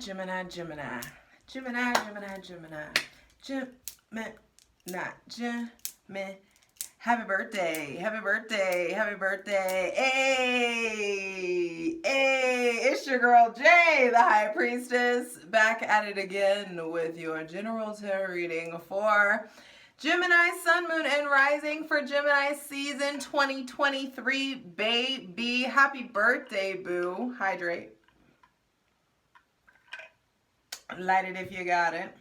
Gemini, Gemini, Gemini. Gemini, Gemini, Gemini. Gemini, Gemini. Happy birthday, happy birthday, happy birthday. Hey, hey, it's your girl Jay, the High Priestess, back at it again with your general tarot reading for Gemini, Sun, Moon, and Rising for Gemini season 2023, baby. Happy birthday, boo. Hydrate. Light it if you got it.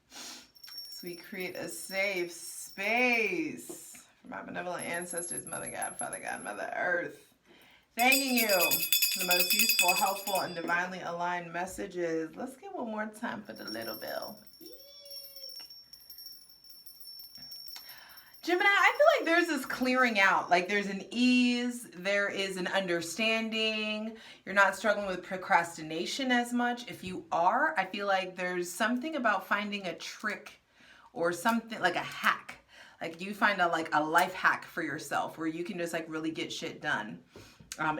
So we create a safe space for my benevolent ancestors, Mother God, Father God, Mother Earth. Thanking you for the most useful, helpful, and divinely aligned messages. Let's get one more time for the little bell. Gemini, I feel like there's this clearing out, like there's an ease, there is an understanding. You're not struggling with procrastination as much. If you are, I feel like there's something about finding a trick or something like a hack. Like you find a life hack for yourself where you can just like really get shit done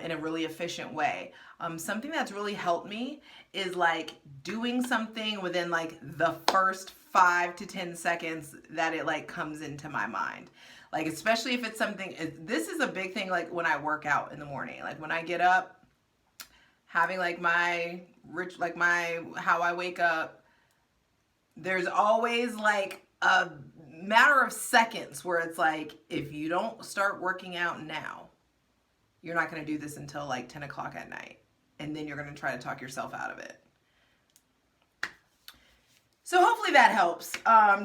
in a really efficient way. Something that's really helped me is like doing something within like the first 5 to 10 seconds that it like comes into my mind. Like especially if it's something, this is a big thing like when I work out in the morning. Like when I get up, having like my how I wake up, there's always like a matter of seconds where it's like, if you don't start working out now, you're not going to do this until like 10 o'clock at night. And then you're going to try to talk yourself out of it. So hopefully that helps.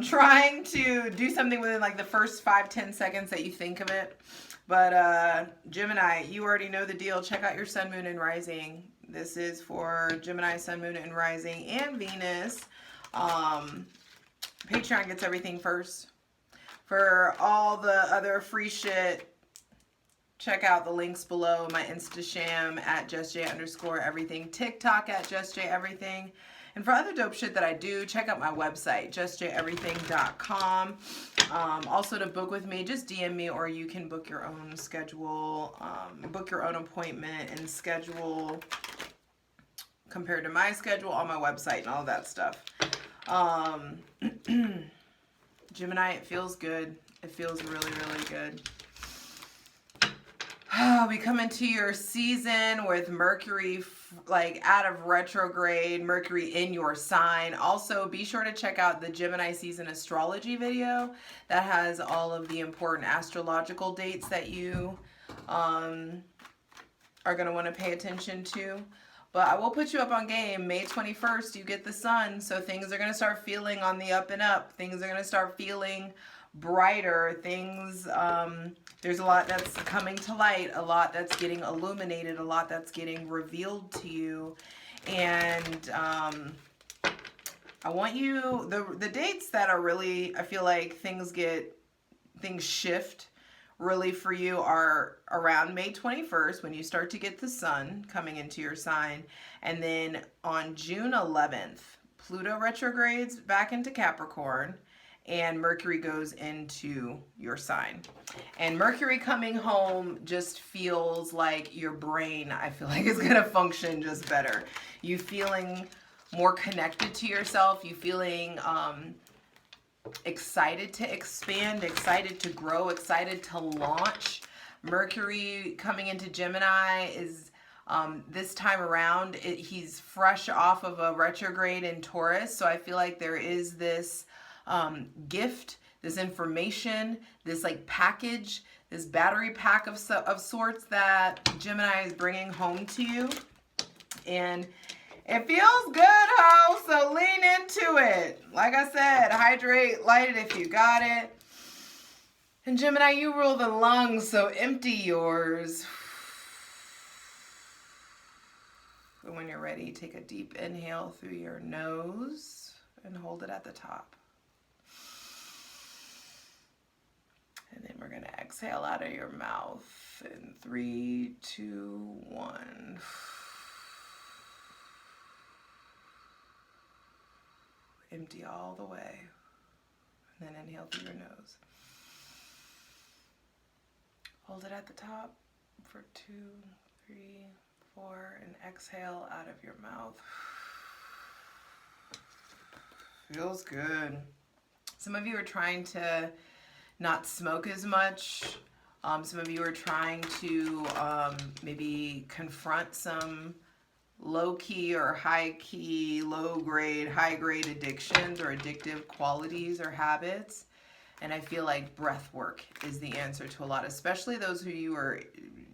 Trying to do something within like the first 5-10 seconds that you think of it. But Gemini, you already know the deal. Check out your Sun, Moon, and Rising. This is for Gemini, Sun, Moon, and Rising, and Venus. Patreon gets everything first. For all the other free shit, check out the links below. My Instasham at justj_everything. TikTok at justjeverything. And for other dope shit that I do, check out my website, justjeverything.com. Also to book with me, just DM me, or you can book your own schedule, book your own appointment and schedule compared to my schedule on my website and all that stuff. Gemini, it feels good. It feels really, really good. We come into your season with Mercury like out of retrograde, Mercury in your sign. Also, be sure to check out the Gemini season astrology video that has all of the important astrological dates that you are going to want to pay attention to. But I will put you up on game. May 21st, you get the sun, so things are going to start feeling on the up and up. Things are going to start feeling brighter. Things, there's a lot that's coming to light, a lot that's getting illuminated, a lot that's getting revealed to you. And I want you, the dates that are really, I feel like things shift really for you are around May 21st when you start to get the sun coming into your sign. And then on June 11th, Pluto retrogrades back into Capricorn and Mercury goes into your sign. And Mercury coming home just feels like your brain, I feel like, is going to function just better. You feeling more connected to yourself. You feeling excited to expand, excited to grow, excited to launch. Mercury coming into Gemini is this time around, he's fresh off of a retrograde in Taurus. So I feel like there is this gift, this information, this like package, this battery pack of sorts that Gemini is bringing home to you. And it feels good, ho, so lean into it. Like I said, hydrate, light it if you got it. And Gemini, you rule the lungs, so empty yours. And when you're ready, take a deep inhale through your nose and hold it at the top. And then we're going to exhale out of your mouth in 3, 2, 1. Empty all the way. And then inhale through your nose. Hold it at the top for 2, 3, 4, and exhale out of your mouth. Feels good. Some of you are trying to not smoke as much. Some of you are trying to maybe confront some low-key or high-key, low-grade, high-grade addictions or addictive qualities or habits. And I feel like breath work is the answer to a lot, especially those who you are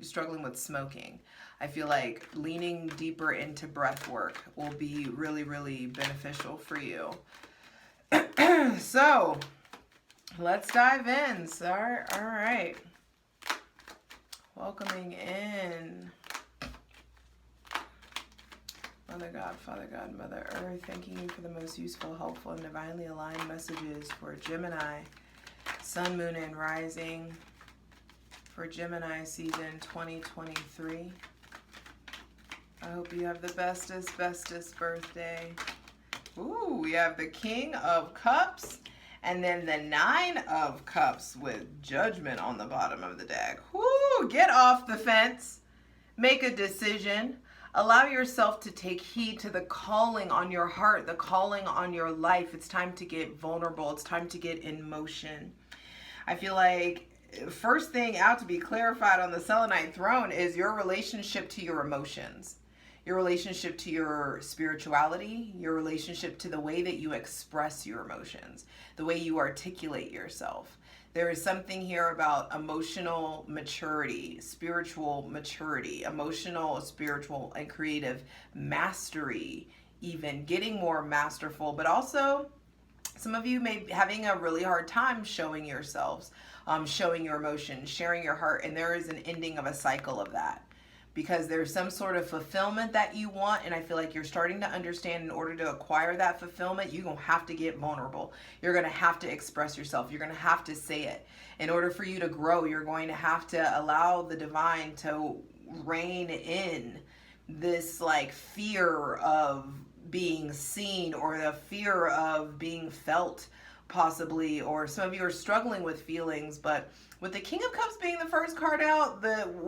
struggling with smoking. I feel like leaning deeper into breath work will be really, really beneficial for you. So let's dive in, sir. All right. Welcoming in Mother God, Father God, Mother Earth, thanking you for the most useful, helpful, and divinely aligned messages for Gemini, Sun, Moon, and Rising for Gemini season 2023. I hope you have the bestest birthday. Ooh, we have the King of Cups and then the Nine of Cups with Judgment on the bottom of the deck. Woo, get off the fence. Make a decision. Allow yourself to take heed to the calling on your heart, the calling on your life. It's time to get vulnerable. It's time to get in motion. I feel like first thing out to be clarified on the Selenite throne is your relationship to your emotions, your relationship to your spirituality, your relationship to the way that you express your emotions, the way you articulate yourself. There is something here about emotional maturity, spiritual maturity, emotional, spiritual, and creative mastery, even getting more masterful, but also some of you may be having a really hard time showing yourselves, showing your emotions, sharing your heart, and there is an ending of a cycle of that. Because there's some sort of fulfillment that you want, and I feel like you're starting to understand in order to acquire that fulfillment, you're going to have to get vulnerable. You're going to have to express yourself. You're going to have to say it. In order for you to grow, you're going to have to allow the divine to rein in this like fear of being seen or the fear of being felt possibly, or some of you are struggling with feelings, but with the King of Cups being the first card out,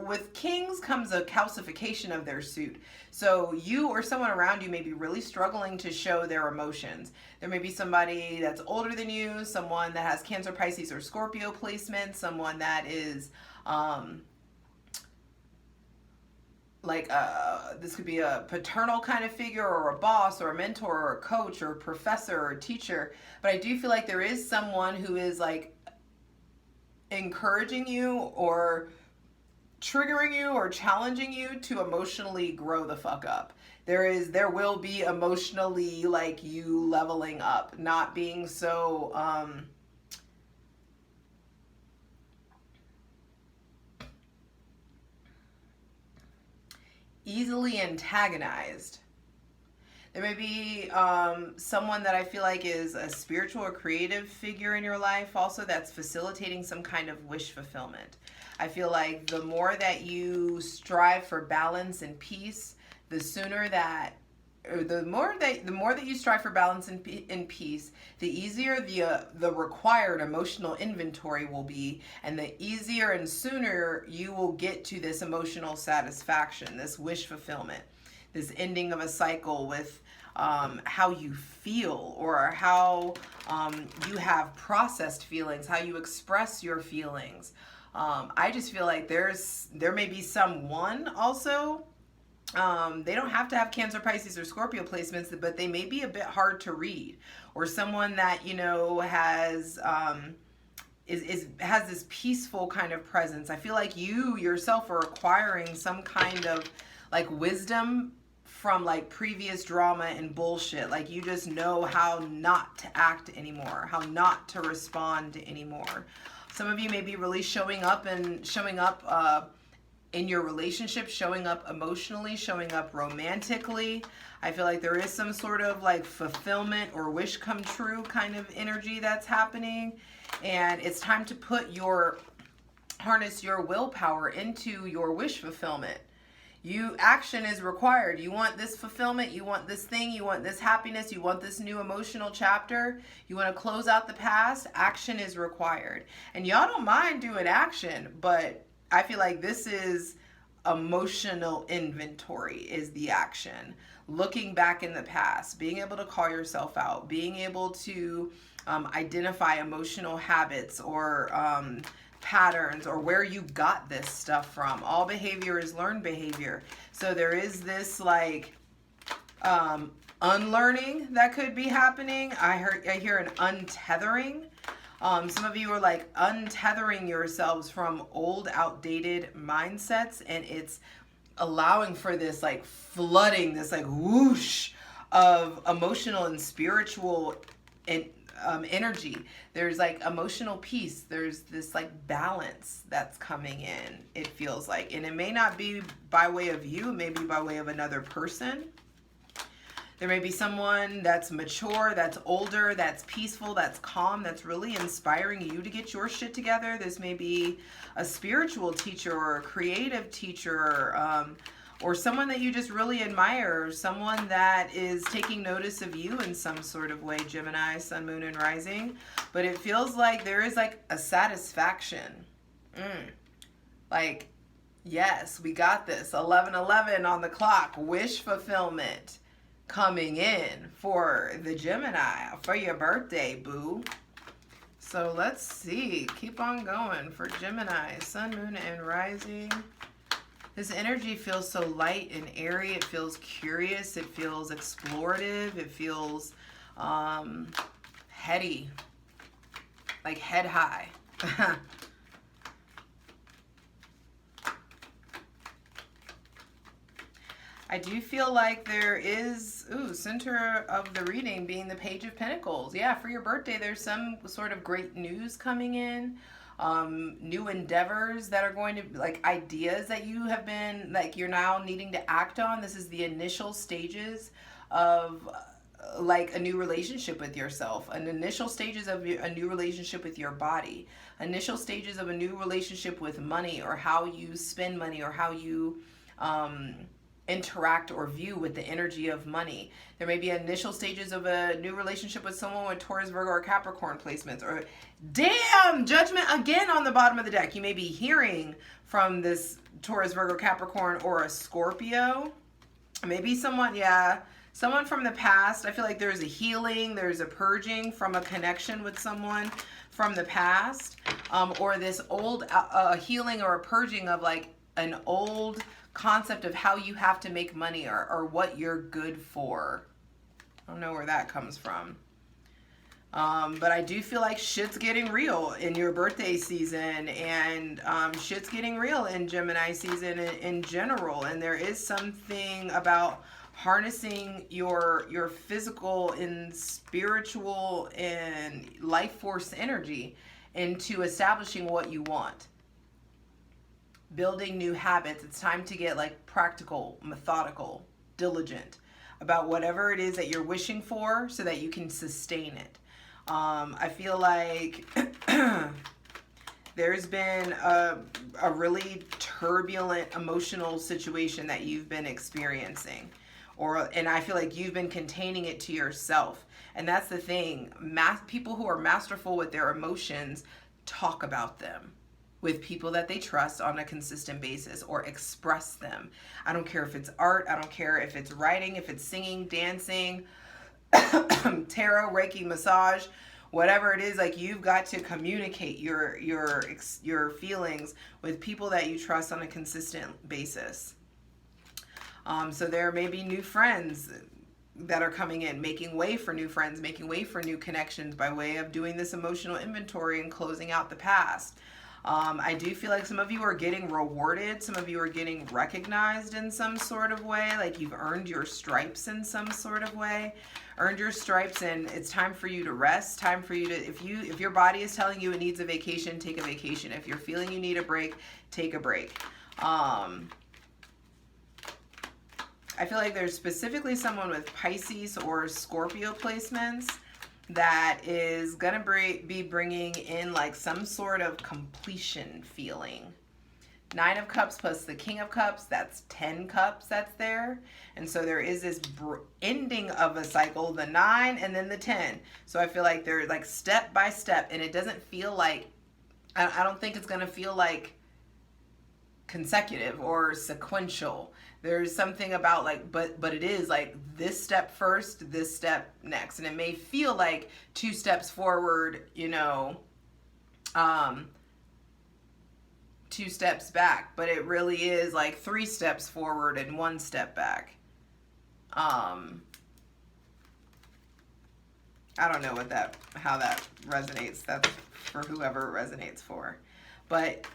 with Kings comes a calcification of their suit. So you or someone around you may be really struggling to show their emotions. There may be somebody that's older than you, someone that has Cancer, Pisces, or Scorpio placement, someone that is this could be a paternal kind of figure or a boss or a mentor or a coach or a professor or a teacher. But I do feel like there is someone who is like encouraging you or triggering you or challenging you to emotionally grow the fuck up. There will be emotionally like you leveling up, not being so easily antagonized. There may be someone that I feel like is a spiritual or creative figure in your life also that's facilitating some kind of wish fulfillment. I feel like the more that you strive for balance and peace, the more that you strive for balance and peace, the easier the required emotional inventory will be, and the easier and sooner you will get to this emotional satisfaction, this wish fulfillment, this ending of a cycle with how you feel or how you have processed feelings, how you express your feelings. I just feel like there may be someone also. They don't have to have Cancer, Pisces, or Scorpio placements, but they may be a bit hard to read, or someone that has has this peaceful kind of presence. I feel like you yourself are acquiring some kind of like wisdom from like previous drama and bullshit. Like you just know how not to act anymore, how not to respond anymore. Some of you may be really showing up in your relationship, showing up emotionally, showing up romantically. I feel like there is some sort of like fulfillment or wish come true kind of energy that's happening. And it's time to harness your willpower into your wish fulfillment. Action is required. You want this fulfillment, you want this thing, you want this happiness, you want this new emotional chapter, you want to close out the past, action is required. And y'all don't mind doing action, but I feel like this is emotional inventory is the action. Looking back in the past, being able to call yourself out, being able to identify emotional habits or patterns, or where you got this stuff from. All behavior is learned behavior. So there is this like unlearning that could be happening. I hear an untethering. Some of you are like untethering yourselves from old, outdated mindsets, and it's allowing for this like flooding, this like whoosh of emotional and spiritual and energy. There's like emotional peace. There's this like balance that's coming in, it feels like. And it may not be by way of you, it may be by way of another person. There may be someone that's mature, that's older, that's peaceful, that's calm, that's really inspiring you to get your shit together. This may be a spiritual teacher or a creative teacher, or someone that you just really admire, or someone that is taking notice of you in some sort of way, Gemini, Sun, Moon, and Rising. But it feels like there is like a satisfaction. Like, yes, we got this. 11:11 on the clock. Wish fulfillment coming in for the Gemini for your birthday, boo. So let's see. Keep on going for Gemini, Sun, Moon, and Rising. This energy feels so light and airy. It feels curious. It feels explorative. It feels heady, like head high. I do feel like there is, center of the reading being the Page of Pentacles. Yeah, for your birthday, there's some sort of great news coming in. New endeavors that are going to, like ideas that you have been, like you're now needing to act on. This is the initial stages of like a new relationship with yourself, an initial stages of a new relationship with your body, initial stages of a new relationship with money, or how you spend money, or how you interact or view with the energy of money. There may be initial stages of a new relationship with someone with Taurus, Virgo, or Capricorn placements. Or damn, Judgment again on the bottom of the deck. You may be hearing from this Taurus, Virgo, Capricorn, or a Scorpio. Maybe someone, someone from the past. I feel like there's a healing, there's a purging from a connection with someone from the past, or this old healing or a purging of like an old concept of how you have to make money, or what you're good for. I don't know where that comes from. But I do feel like shit's getting real in your birthday season, and shit's getting real in Gemini season in general. And there is something about harnessing your physical and spiritual and life force energy into establishing what you want. Building new habits. It's time to get like practical, methodical, diligent about whatever it is that you're wishing for, so that you can sustain it. I feel like there's been a really turbulent emotional situation that you've been experiencing, and I feel like you've been containing it to yourself. And that's the thing. People who are masterful with their emotions talk about them with people that they trust on a consistent basis, or express them. I don't care if it's art, I don't care if it's writing, if it's singing, dancing, tarot, Reiki, massage, whatever it is. Like, you've got to communicate your feelings with people that you trust on a consistent basis. So there may be new friends that are coming in, making way for new friends, making way for new connections by way of doing this emotional inventory and closing out the past. I do feel like some of you are getting rewarded. Some of you are getting recognized in some sort of way. Like you've earned your stripes in some sort of way. Earned your stripes, and it's time for you to rest. Time for you to, if your body is telling you it needs a vacation, take a vacation. If you're feeling you need a break, take a break. I feel like there's specifically someone with Pisces or Scorpio placements that is going to be bringing in like some sort of completion feeling. 9 of Cups plus the King of Cups, that's 10 cups that's there. And so there is this ending of a cycle, the 9 and then the 10. So I feel like they're like step by step, and it doesn't feel like, I don't think it's going to feel like consecutive or sequential. There's something about like, but it is like this step first, this step next. And it may feel like 2 steps forward, you know, 2 steps back, but it really is like 3 steps forward and 1 step back. I don't know how that resonates. That's for whoever it resonates for. But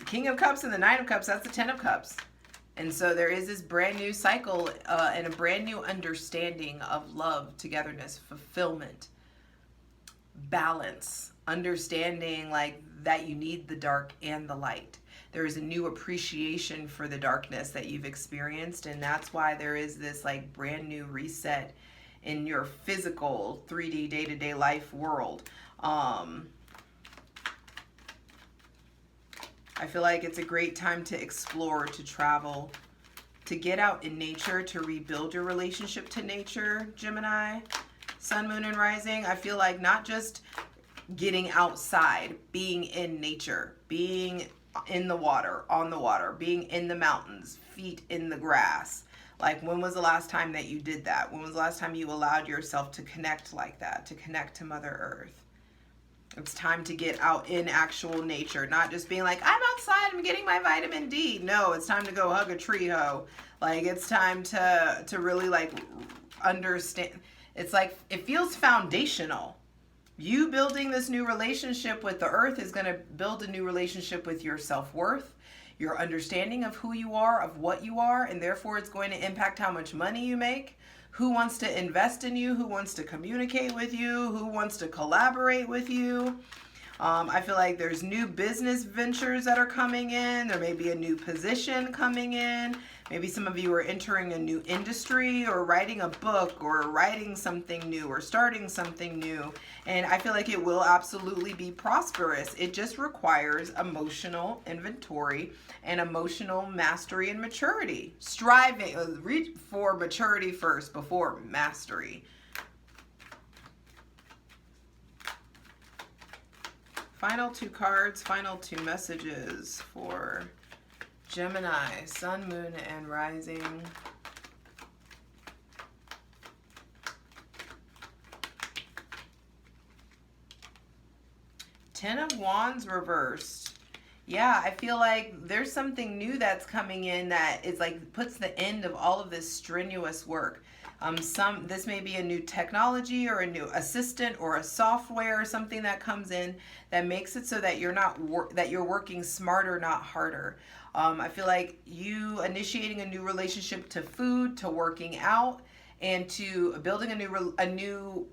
King of Cups and the Nine of Cups, that's the 10 of Cups. And so there is this brand new cycle and a brand new understanding of love, togetherness, fulfillment, balance, understanding like that you need the dark and the light. There is a new appreciation for the darkness that you've experienced, and that's why there is this like brand new reset in your physical 3D day-to-day life world. I feel like it's a great time to explore, to travel, to get out in nature, to rebuild your relationship to nature, Gemini, Sun, Moon, and Rising. I feel like not just getting outside, being in nature, being in the water, on the water, being in the mountains, feet in the grass. Like, when was the last time that you did that? When was the last time you allowed yourself to connect like that, to connect to Mother Earth? It's time to get out in actual nature, not just being like, I'm outside, I'm getting my vitamin D. No, it's time to go hug a tree hoe. Like, it's time to really like understand. It's like, it feels foundational. You building this new relationship with the earth is going to build a new relationship with your self-worth, your understanding of who you are, of what you are, and therefore it's going to impact how much money you make, who wants to invest in you, who wants to communicate with you, who wants to collaborate with you. I feel like there's new business ventures that are coming in. There may be a new position coming in. Maybe some of you are entering a new industry or writing a book or writing something new or starting something new. And I feel like it will absolutely be prosperous. It just requires emotional inventory and emotional mastery and maturity. Striving, reach for maturity first before mastery. Final 2 cards, final 2 messages for Gemini, Sun, Moon, and Rising. Ten of Wands reversed. Yeah, I feel like there's something new that's coming in that is like puts the end of all of this strenuous work. This may be a new technology or a new assistant or a software or something that comes in that makes it so that you're working smarter, not harder. I feel like you initiating a new relationship to food, to working out, and to building a new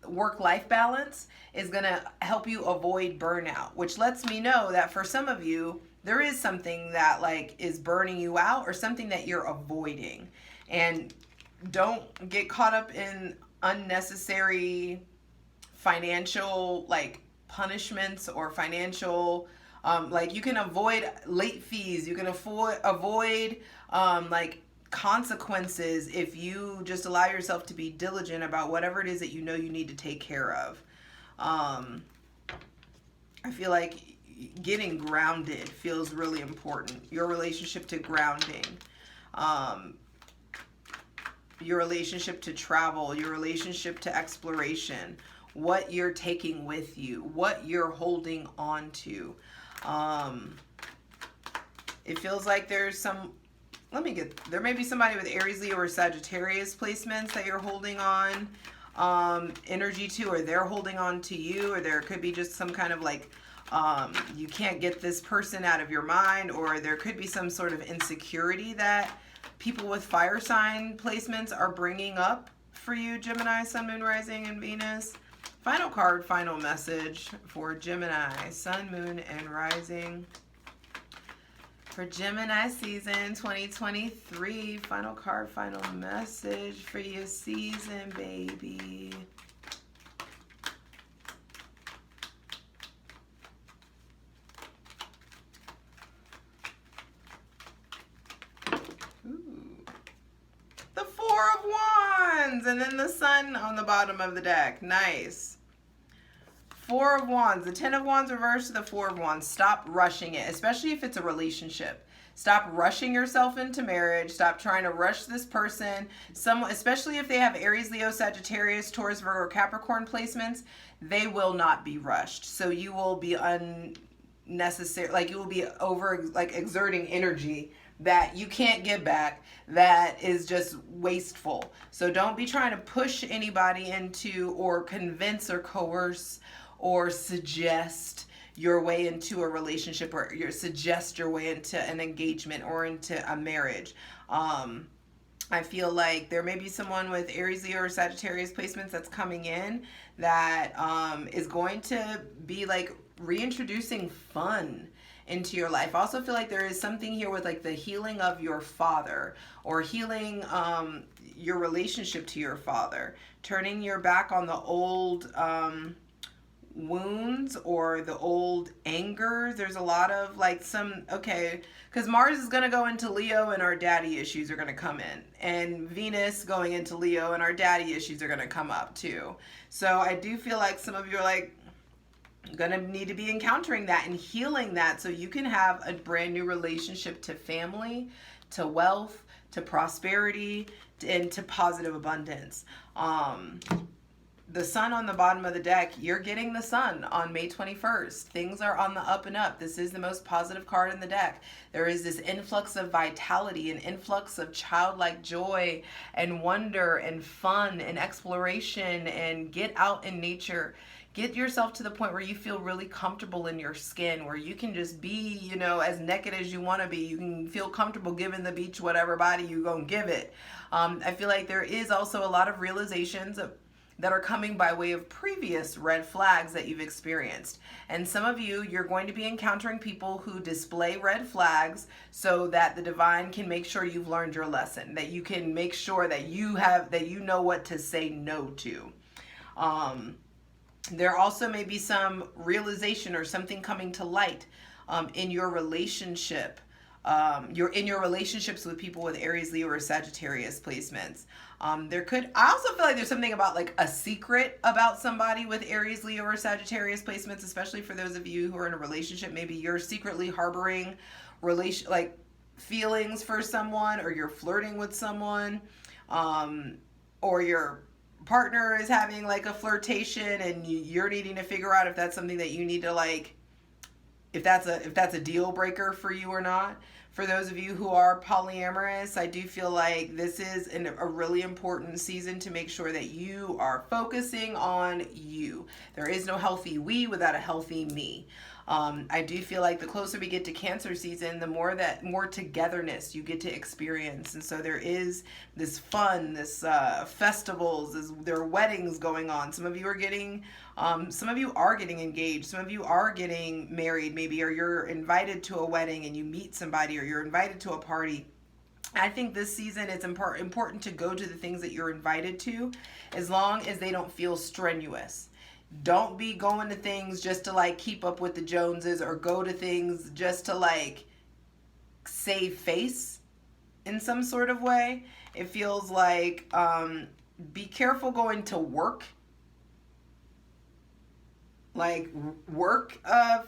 work-life balance is going to help you avoid burnout, which lets me know that for some of you, there is something that like is burning you out or something that you're avoiding. And don't get caught up in unnecessary financial like punishments or financial like you can avoid late fees, you can avoid like consequences if you just allow yourself to be diligent about whatever it is that you know you need to take care of. I feel like getting grounded feels really important. Your relationship to grounding, your relationship to travel, your relationship to exploration, what you're taking with you, what you're holding on to. It feels like there's some, there may be somebody with Aries, Leo, or Sagittarius placements that you're holding on energy to, or they're holding on to you, or there could be just some kind of like, you can't get this person out of your mind, or there could be some sort of insecurity that people with fire sign placements are bringing up for you, Gemini, Sun, Moon, Rising, and Venus. Final card, final message for Gemini, Sun, Moon, and Rising. For Gemini season 2023, final card, final message for your season, baby. The 4 of Wands, and then the Sun on the bottom of the deck. Nice. Four of Wands, the 10 of Wands reversed to the Four of Wands. Stop rushing it, especially if it's a relationship. Stop rushing yourself into marriage. Stop trying to rush this person. Especially if they have Aries, Leo, Sagittarius, Taurus, Virgo, or Capricorn placements, they will not be rushed. So you will be unnecessary, like you will be over exerting energy that you can't get back, that is just wasteful. So don't be trying to push anybody into or convince or coerce or suggest your way into a relationship, or suggest your way into an engagement or into a marriage. I feel like there may be someone with Aries, Leo, or Sagittarius placements that's coming in that is going to be like reintroducing fun into your life. I also feel like there is something here with like the healing of your father, or healing your relationship to your father, turning your back on the old wounds or the old anger. There's a lot of like because Mars is going to go into Leo and our daddy issues are going to come in, and Venus going into Leo and our daddy issues are going to come up too. So I do feel like some of you are like going to need to be encountering that and healing that, so you can have a brand new relationship to family, to wealth, to prosperity, and to positive abundance. The sun on the bottom of the deck, you're getting the sun on May 21st. Things are on the up and up. This is the most positive card in the deck. There is this influx of vitality, an influx of childlike joy and wonder and fun and exploration, and get out in nature. Get yourself to the point where you feel really comfortable in your skin, where you can just be, as naked as you want to be. You can feel comfortable giving the beach whatever body you gonna give it. I feel like there is also a lot of realizations that are coming by way of previous red flags that you've experienced. And some of you, you're going to be encountering people who display red flags so that the divine can make sure you've learned your lesson, that you can make sure that you know what to say no to. There also may be some realization or something coming to light in your relationship. You're in your relationships with people with Aries, Leo, or Sagittarius placements. I also feel like there's something about like a secret about somebody with Aries, Leo, or Sagittarius placements, especially for those of you who are in a relationship. Maybe you're secretly harboring feelings for someone, or you're flirting with someone, or your partner is having like a flirtation, and you're needing to figure out if that's something that you need to if that's a deal breaker for you or not. For those of you who are polyamorous, I do feel like this is a really important season to make sure that you are focusing on you. There is no healthy we without a healthy me. I do feel like the closer we get to Cancer season, the more togetherness you get to experience. And so there is this fun, this festivals, there are weddings going on. Some of you are getting engaged. Some of you are getting married maybe, or you're invited to a wedding and you meet somebody, or you're invited to a party. I think this season it's important to go to the things that you're invited to, as long as they don't feel strenuous. Don't be going to things just to keep up with the Joneses, or go to things just to save face in some sort of way. It feels like be careful going to work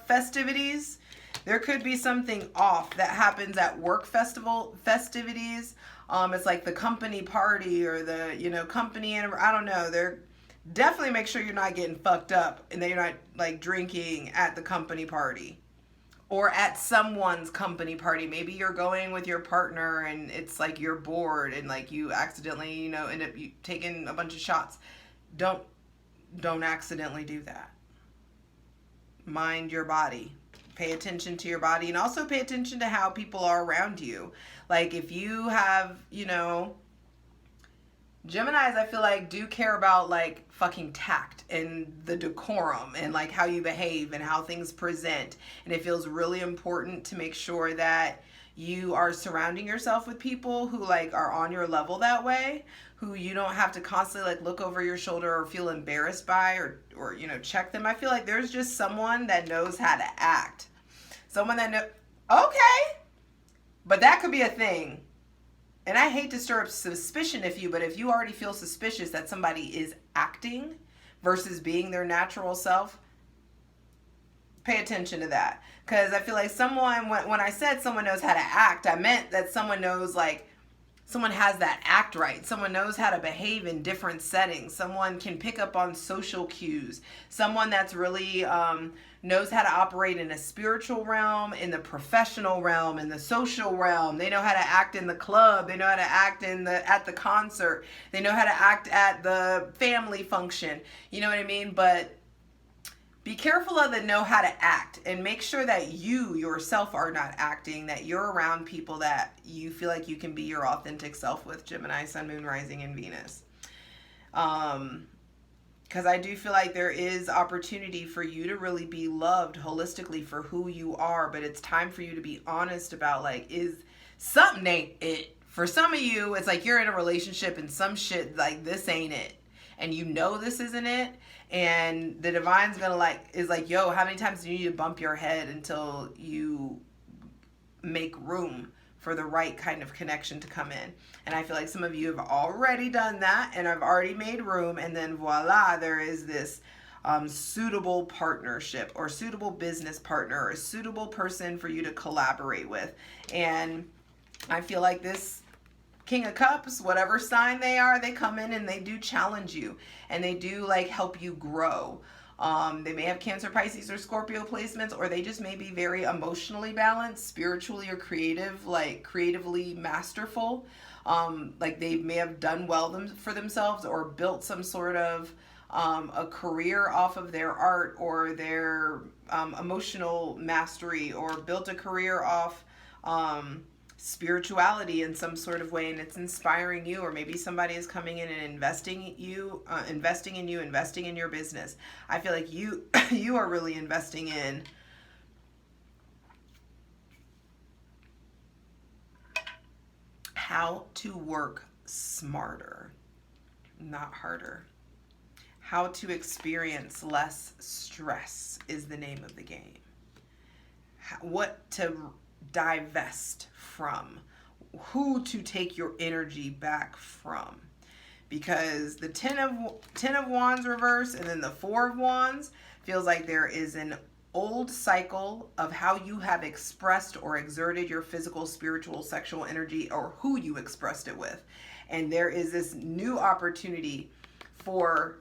festivities. There could be something off that happens at work festivities. It's like the company party or the company, and I don't know. They're definitely make sure you're not getting fucked up and that you're not drinking at the company party or at someone's company party. Maybe you're going with your partner and it's you're bored and you accidentally end up taking a bunch of shots. Don't accidentally do that. Mind your body. Pay attention to your body, and also pay attention to how people are around you. If you have Geminis, I feel do care about fucking tact and the decorum and how you behave and how things present. And it feels really important to make sure that you are surrounding yourself with people who are on your level that way, who you don't have to constantly look over your shoulder or feel embarrassed by or check them. I feel there's just someone that knows how to act. Someone that okay. But that could be a thing. And I hate to stir up suspicion but if you already feel suspicious that somebody is acting versus being their natural self, Pay attention to that. Because I feel like someone, when I said someone knows how to act, I meant that someone knows, like, someone has that act right. Someone knows how to behave in different settings. Someone can pick up on social cues. Someone that's really knows how to operate in a spiritual realm, in the professional realm, in the social realm. They know how to act in the club. They know how to act at the concert. They know how to act at the family function. You know what I mean? But be careful of the know how to act, and make sure that you yourself are not acting, that you're around people that you feel like you can be your authentic self with. Gemini, Sun, Moon, Rising, and Venus. Because I do feel like there is opportunity for you to really be loved holistically for who you are, but it's time for you to be honest about, like, is something ain't it. For some of you, it's like you're in a relationship and some shit, like, this ain't it. And you know this isn't it. And the divine's gonna is like, yo, how many times do you need to bump your head until you make room for the right kind of connection to come in? And I feel like some of you have already done that and have already made room, and then voila, there is this suitable partnership or suitable business partner or a suitable person for you to collaborate with. And I feel like this King of Cups, whatever sign they are, they come in and they do challenge you, and they do, like, help you grow. They may have Cancer, Pisces, or Scorpio placements, or they just may be very emotionally balanced, spiritually or creative, like creatively masterful. Like they may have done well for themselves, or built some sort of a career off of their art or their emotional mastery, or built a career off spirituality in some sort of way, and it's inspiring you. Or maybe somebody is coming in and investing in you, investing in your business. I feel like you you are really investing in how to work smarter, not harder. How to experience less stress is the name of the game. What to divest from, who to take your energy back from. Because the 10 of Wands reverse and then the 4 of Wands feels like there is an old cycle of how you have expressed or exerted your physical, spiritual, sexual energy, or who you expressed it with. And there is this new opportunity for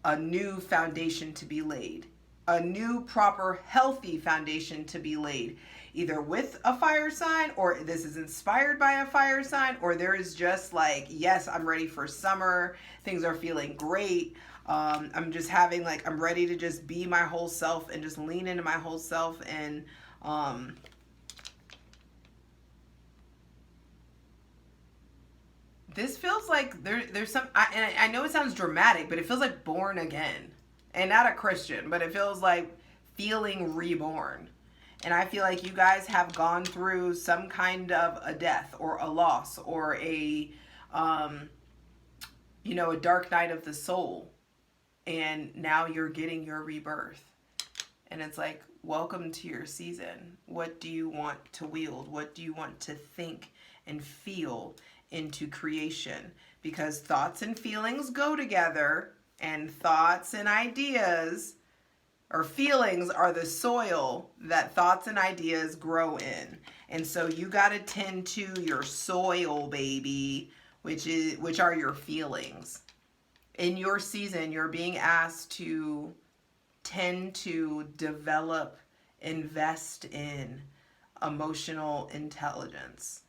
a new foundation to be laid, a new, proper, healthy foundation to be laid, either with a fire sign, or this is inspired by a fire sign, or there is just like, yes, I'm ready for summer. Things are feeling great. I'm just having, like, I'm ready to just be my whole self and just lean into my whole self. And this feels like there's some, and I know it sounds dramatic, but it feels like born again. And not a Christian, but it feels like feeling reborn. And I feel like you guys have gone through some kind of a death or a loss or a dark night of the soul. And now you're getting your rebirth. And it's like, welcome to your season. What do you want to wield? What do you want to think and feel into creation? Because thoughts and feelings go together, and thoughts and ideas or feelings are the soil that thoughts and ideas grow in. And so you got to tend to your soil, baby, which are your feelings. In your season, you're being asked to tend to develop, invest in emotional intelligence,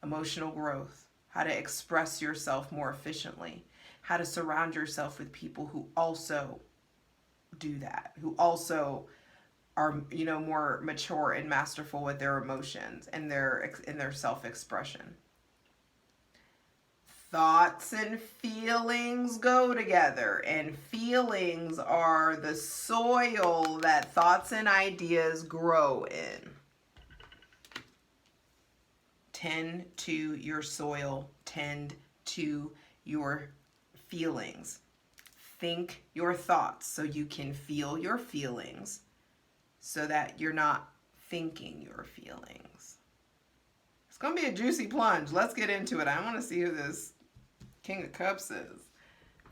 emotional growth, how to express yourself more efficiently, how to surround yourself with people who also do that, who also are, more mature and masterful with their emotions and their self-expression. Thoughts and feelings go together, and feelings are the soil that thoughts and ideas grow in. Tend to your soil, tend to your feelings. Think your thoughts so you can feel your feelings, so that you're not thinking your feelings. It's going to be a juicy plunge. Let's get into it. I want to see who this King of Cups is.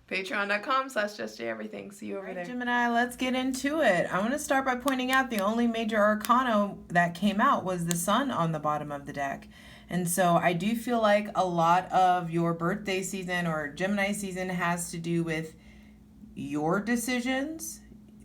Patreon.com/justjeverything. See you over there. Gemini, let's get into it. I want to start by pointing out the only major arcana that came out was the sun on the bottom of the deck. And so I do feel like a lot of your birthday season or Gemini season has to do with your decisions,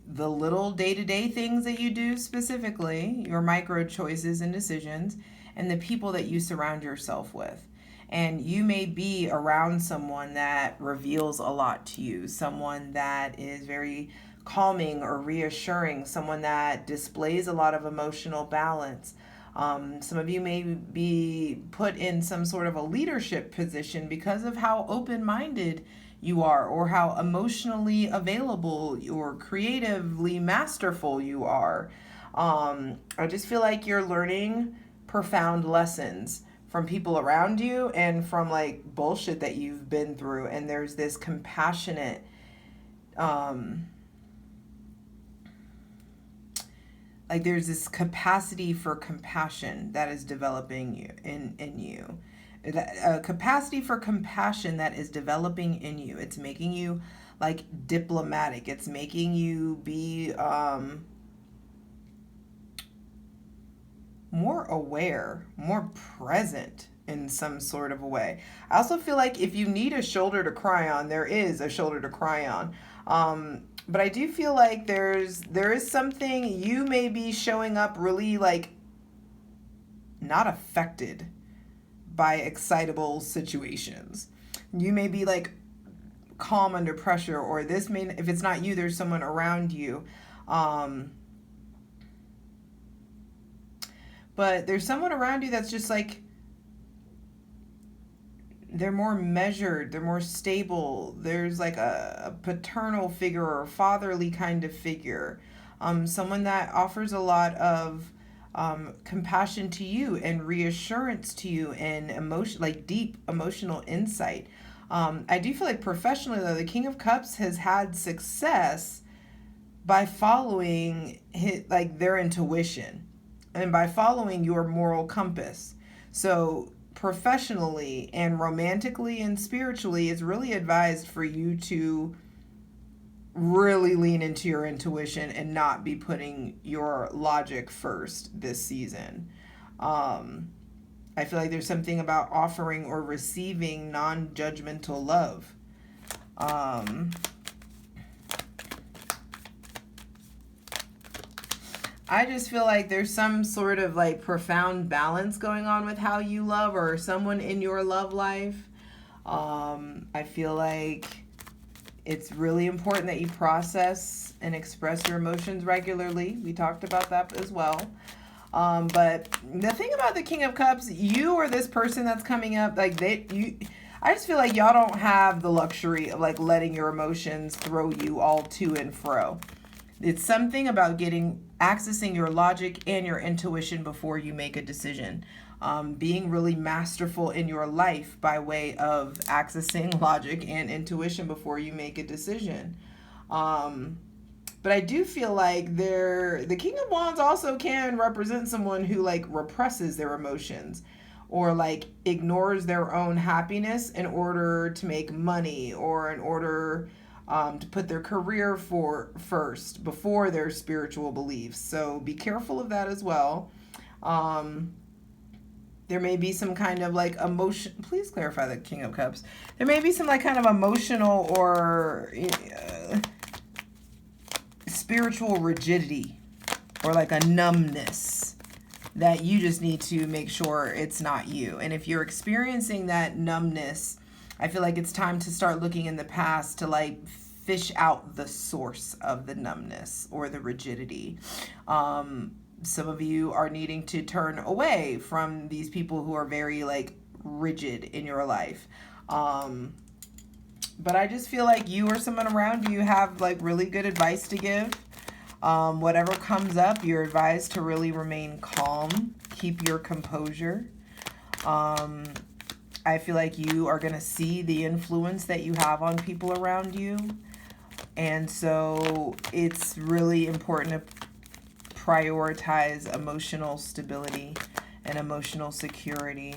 the little day-to-day things that you do specifically, your micro choices and decisions, and the people that you surround yourself with. And you may be around someone that reveals a lot to you, someone that is very calming or reassuring, someone that displays a lot of emotional balance. Some of you may be put in some sort of a leadership position because of how open-minded you are, or how emotionally available or creatively masterful you are. I just feel like you're learning profound lessons from people around you and from like bullshit that you've been through. And there's this compassionate, like there's this capacity for compassion that is developing you in you. A capacity for compassion that is developing in you. It's making you like diplomatic. It's making you be more aware, more present in some sort of a way. I also feel like if you need a shoulder to cry on, there is a shoulder to cry on. But I do feel like there is something, you may be showing up really like not affected by excitable situations. You may be like calm under pressure, or this may, if it's not you, there's someone around you. But there's someone around you that's just like, they're more measured, they're more stable. There's like a paternal figure or a fatherly kind of figure. Someone that offers a lot of compassion to you and reassurance to you and emotion, like deep emotional insight. I do feel like professionally though, the King of Cups has had success by following like their intuition and by following your moral compass. So professionally and romantically and spiritually, it's really advised for you to really lean into your intuition and not be putting your logic first this season. I feel like there's something about offering or receiving non-judgmental love. I just feel like there's some sort of like profound balance going on with how you love or someone in your love life. I feel like it's really important that you process and express your emotions regularly. We talked about that as well. But the thing about the King of Cups, you or this person that's coming up, like I just feel like y'all don't have the luxury of like letting your emotions throw you all to and fro. It's something about accessing your logic and your intuition before you make a decision. Being really masterful in your life by way of accessing logic and intuition before you make a decision. But I do feel like the King of Wands also can represent someone who like represses their emotions or like ignores their own happiness in order to make money or in order to put their career first before their spiritual beliefs. So be careful of that as well. There may be some kind of like emotion. Please clarify the King of Cups. There may be some like kind of emotional or spiritual rigidity or like a numbness that you just need to make sure it's not you. And if you're experiencing that numbness, I feel like it's time to start looking in the past to like fish out the source of the numbness or the rigidity. Some of you are needing to turn away from these people who are very like rigid in your life. But I just feel like you or someone around you have like really good advice to give. Whatever comes up, you're advised to really remain calm, keep your composure. I feel like you are going to see the influence that you have on people around you. And so it's really important to prioritize emotional stability and emotional security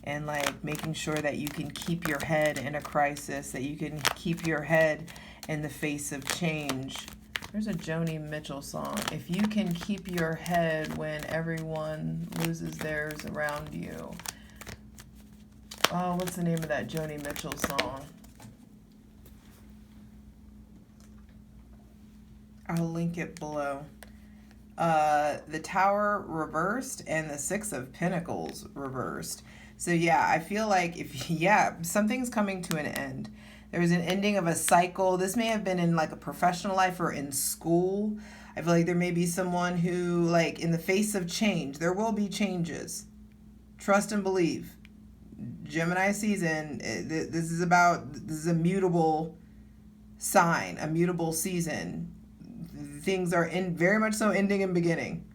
and like making sure that you can keep your head in a crisis, that you can keep your head in the face of change. There's a Joni Mitchell song. If you can keep your head when everyone loses theirs around you. Oh, what's the name of that Joni Mitchell song? I'll link it below. The Tower reversed and the Six of Pentacles reversed. So yeah, I feel like something's coming to an end. There's an ending of a cycle. This may have been in like a professional life or in school. I feel like there may be someone who, like, in the face of change, there will be changes. Trust and believe. Gemini season, this is a mutable sign, a mutable season. Things are very much so ending and beginning.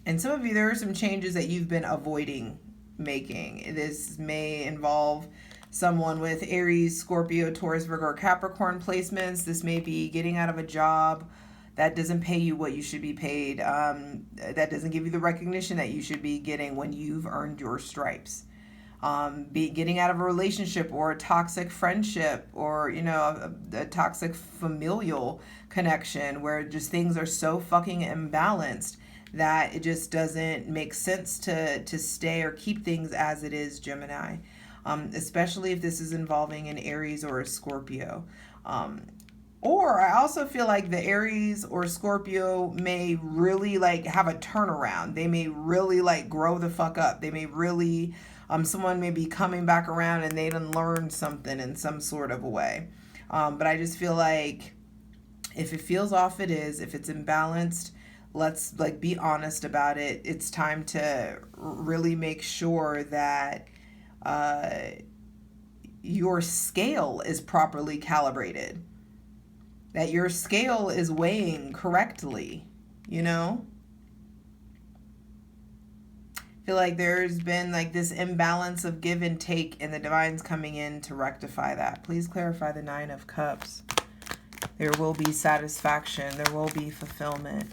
And some of you, there are some changes that you've been avoiding making. This may involve someone with Aries, Scorpio, Taurus, Virgo, or Capricorn placements. This may be getting out of a job that doesn't pay you what you should be paid, that doesn't give you the recognition that you should be getting when you've earned your stripes. Be getting out of a relationship or a toxic friendship, or a toxic familial connection where just things are so fucking imbalanced that it just doesn't make sense to stay or keep things as it is, Gemini. Especially if this is involving an Aries or a Scorpio. Or I also feel like the Aries or Scorpio may really like have a turnaround. They may really like grow the fuck up. They may really, someone may be coming back around and they done learned something in some sort of a way. But I just feel like if it feels off, it is. If it's imbalanced, let's like be honest about it. It's time to really make sure that your scale is properly calibrated, that your scale is weighing correctly, I feel like there's been like this imbalance of give and take, and the divine's coming in to rectify that. Please clarify the Nine of Cups. There will be satisfaction. There will be fulfillment,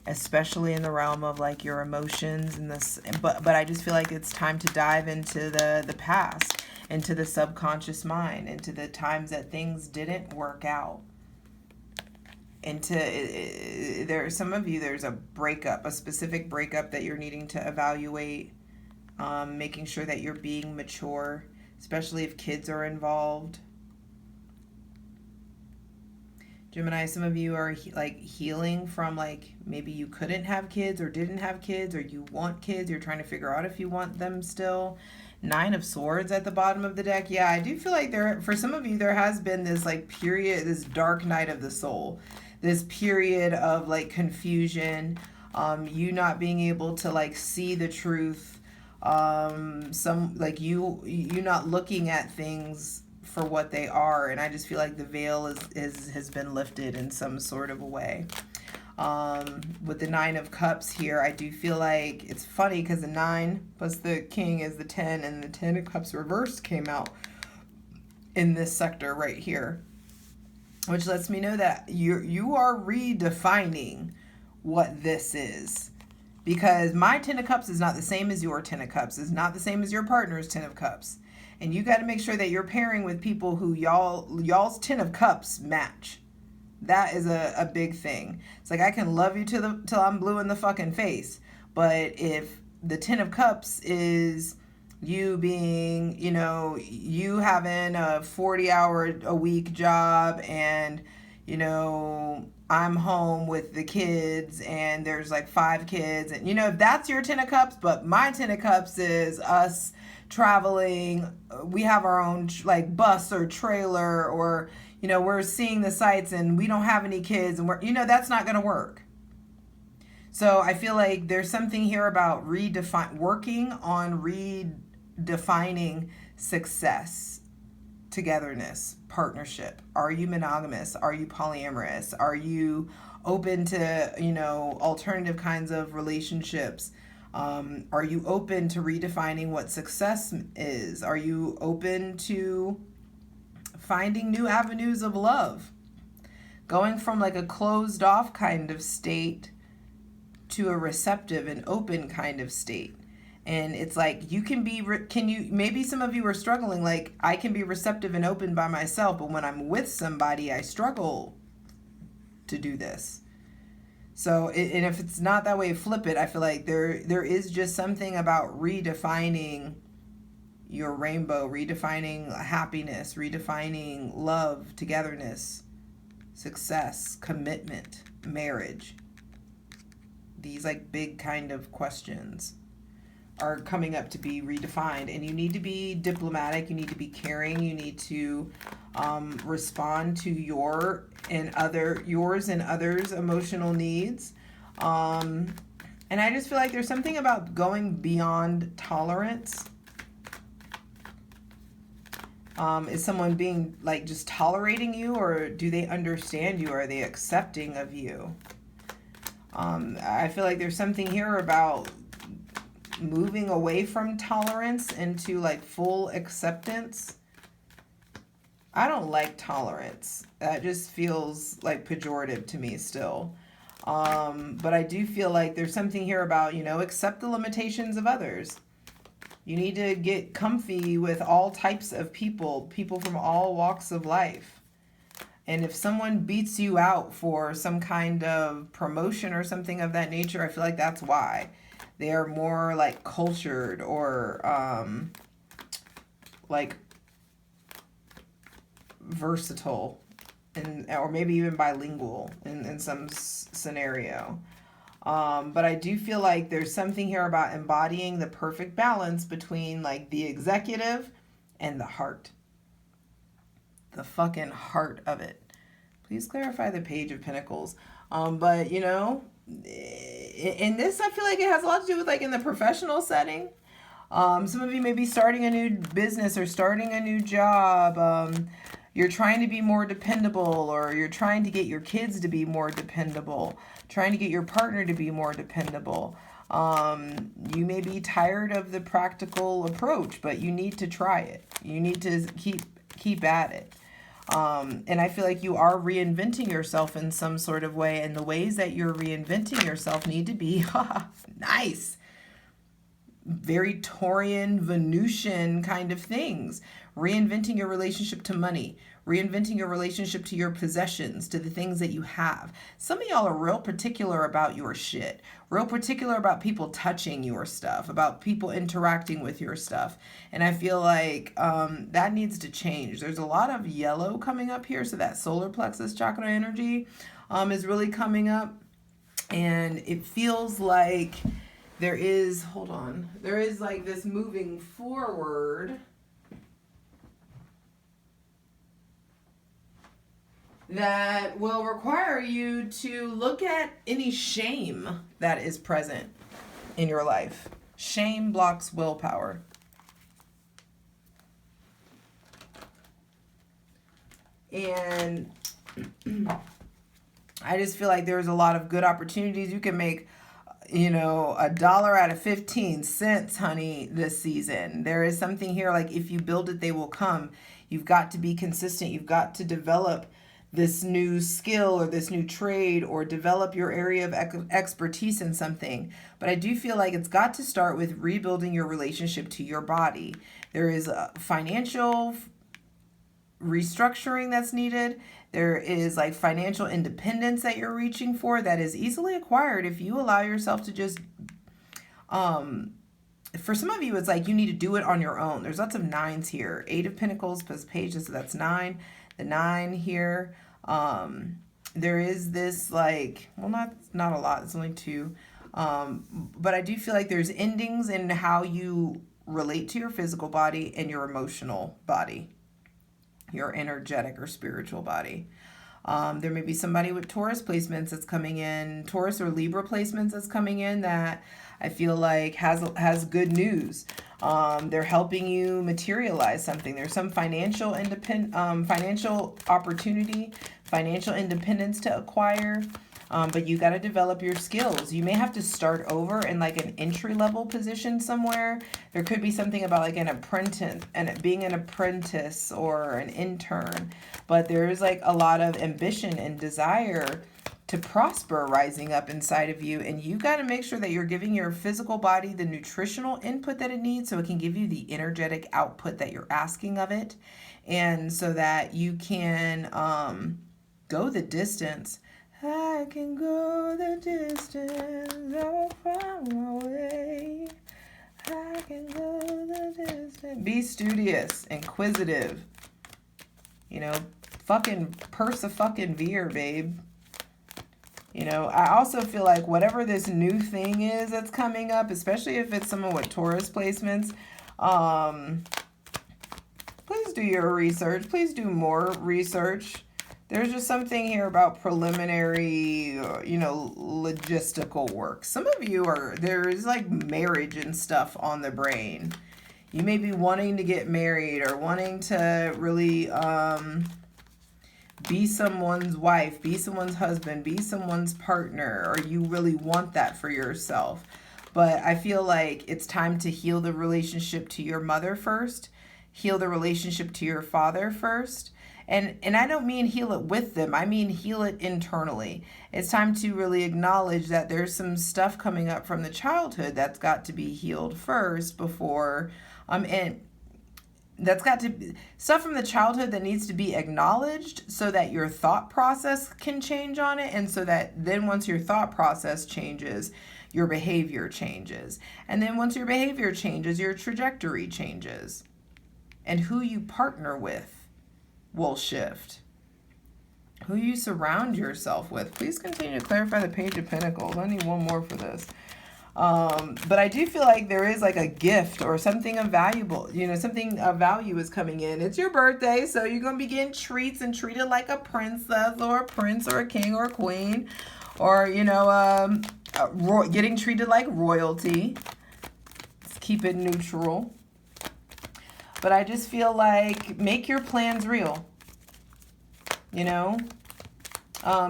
especially in the realm of like your emotions and this. But I just feel like it's time to dive into the past, into the subconscious mind, into the times that things didn't work out. Some of you, there's a breakup, a specific breakup that you're needing to evaluate, making sure that you're being mature, especially if kids are involved. Gemini, some of you are like healing from like maybe you couldn't have kids or didn't have kids, or you want kids, you're trying to figure out if you want them still. Nine of Swords at the bottom of the deck. Yeah, I do feel like for some of you, there has been this like period, this dark night of the soul, this period of like confusion, you not being able to like see the truth, some like you not looking at things for what they are. And I just feel like the veil has been lifted in some sort of a way. With the Nine of Cups here, I do feel like it's funny because the 9 plus the King is the 10, and the 10 of Cups reversed came out in this sector right here, which lets me know that you are redefining what this is, because my 10 of Cups is not the same as your 10 of Cups, is not the same as your partner's 10 of Cups. And you got to make sure that you're pairing with people who y'all's 10 of Cups match. That is a big thing. It's like I can love you till I'm blue in the fucking face, but if the 10 of Cups is you being, you having a 40-hour-a-week job, and I'm home with the kids and there's like 5 kids, and if that's your 10 of Cups, but my 10 of Cups is us traveling, we have our own like bus or trailer, or we're seeing the sights and we don't have any kids, and we're that's not going to work. So I feel like there's something here about working on redefining success, togetherness, partnership. Are you monogamous? Are you polyamorous? Are you open to alternative kinds of relationships? Are you open to redefining what success is? Are you open to finding new avenues of love? Going from like a closed off kind of state to a receptive and open kind of state. And it's like, you can be, maybe some of you are struggling, like, I can be receptive and open by myself, but when I'm with somebody, I struggle to do this. So, and if it's not that way, flip it. I feel like there is just something about redefining your rainbow, redefining happiness, redefining love, togetherness, success, commitment, marriage. These like big kind of questions are coming up to be redefined, and you need to be diplomatic, you need to be caring, you need to respond to yours and others' emotional needs. And I just feel like there's something about going beyond tolerance. Is someone being like just tolerating you, or do they understand you? Are they accepting of you? I feel like there's something here about moving away from tolerance into like full acceptance. I don't like tolerance. That just feels like pejorative to me still. But I do feel like there's something here about, accept the limitations of others. You need to get comfy with all types of people from all walks of life. And if someone beats you out for some kind of promotion or something of that nature, I feel like that's why. They are more like cultured or like versatile, or maybe even bilingual in some scenario. But I do feel like there's something here about embodying the perfect balance between like the executive and the heart. The fucking heart of it. Please clarify the Page of Pentacles. But in this, I feel like it has a lot to do with like in the professional setting. Some of you may be starting a new business or starting a new job. You're trying to be more dependable, or you're trying to get your kids to be more dependable, trying to get your partner to be more dependable. You may be tired of the practical approach, but you need to try it. You need to keep at it. And I feel like you are reinventing yourself in some sort of way, and the ways that you're reinventing yourself need to be nice, very Taurian, Venusian kind of things. Reinventing your relationship to money, reinventing your relationship to your possessions, to the things that you have. Some of y'all are real particular about your shit, real particular about people touching your stuff, about people interacting with your stuff. And I feel like that needs to change. There's a lot of yellow coming up here, so that solar plexus chakra energy is really coming up. And it feels like there is like this moving forward that will require you to look at any shame that is present in your life. Shame blocks willpower. And I just feel like there's a lot of good opportunities. You can make, $1 out of 15 cents, honey, this season. There is something here like if you build it, they will come. You've got to be consistent. You've got to develop this new skill or this new trade, or develop your area of expertise in something. But I do feel like it's got to start with rebuilding your relationship to your body. There is a financial restructuring that's needed. There is like financial independence that you're reaching for that is easily acquired if you allow yourself to just for some of you, it's like you need to do it on your own. There's lots of nines here. 8 of Pentacles plus pages, so that's 9. The 9 here. There is this like, well, not a lot. It's only 2. But I do feel like there's endings in how you relate to your physical body and your emotional body, your energetic or spiritual body. There may be somebody with Taurus placements that's coming in, Taurus or Libra placements that's coming in that I feel like has good news. They're helping you materialize something. There's some financial opportunity, financial independence to acquire. But you got to develop your skills. You may have to start over in like an entry-level position somewhere. There could be something about like an apprentice and being an apprentice or an intern. But there is like a lot of ambition and desire to prosper rising up inside of you. And you got to make sure that you're giving your physical body the nutritional input that it needs so it can give you the energetic output that you're asking of it. And so that you can go the distance. I can go the distance, I'll find my way. I can go the distance. Be studious, inquisitive. You know, fucking persevere, babe. You know, I also feel like whatever this new thing is that's coming up, especially if it's someone with Taurus placements, please do your research. Please do more research. There's just something here about preliminary, you know, logistical work. Some of you there's like marriage and stuff on the brain. You may be wanting to get married or wanting to really be someone's wife, be someone's husband, be someone's partner, or you really want that for yourself. But I feel like it's time to heal the relationship to your mother first, heal the relationship to your father first. And I don't mean heal it with them. I mean heal it internally. It's time to really acknowledge that there's some stuff coming up from the childhood that's got to be healed first before, and that's got to be stuff from the childhood that needs to be acknowledged so that your thought process can change on it. And so that then once your thought process changes, your behavior changes. And then once your behavior changes, your trajectory changes. And who you partner with will shift. Who you surround yourself with. Please continue to clarify the Page of Pentacles. I need one more for this. But I do feel like there is like a gift or something of valuable, you know, something of value is coming in. It's your birthday, so you're going to be getting treats and treated like a princess or a prince or a king or a queen, or, you know, getting treated like royalty. Let's keep it neutral. But I just feel like make your plans real. You know,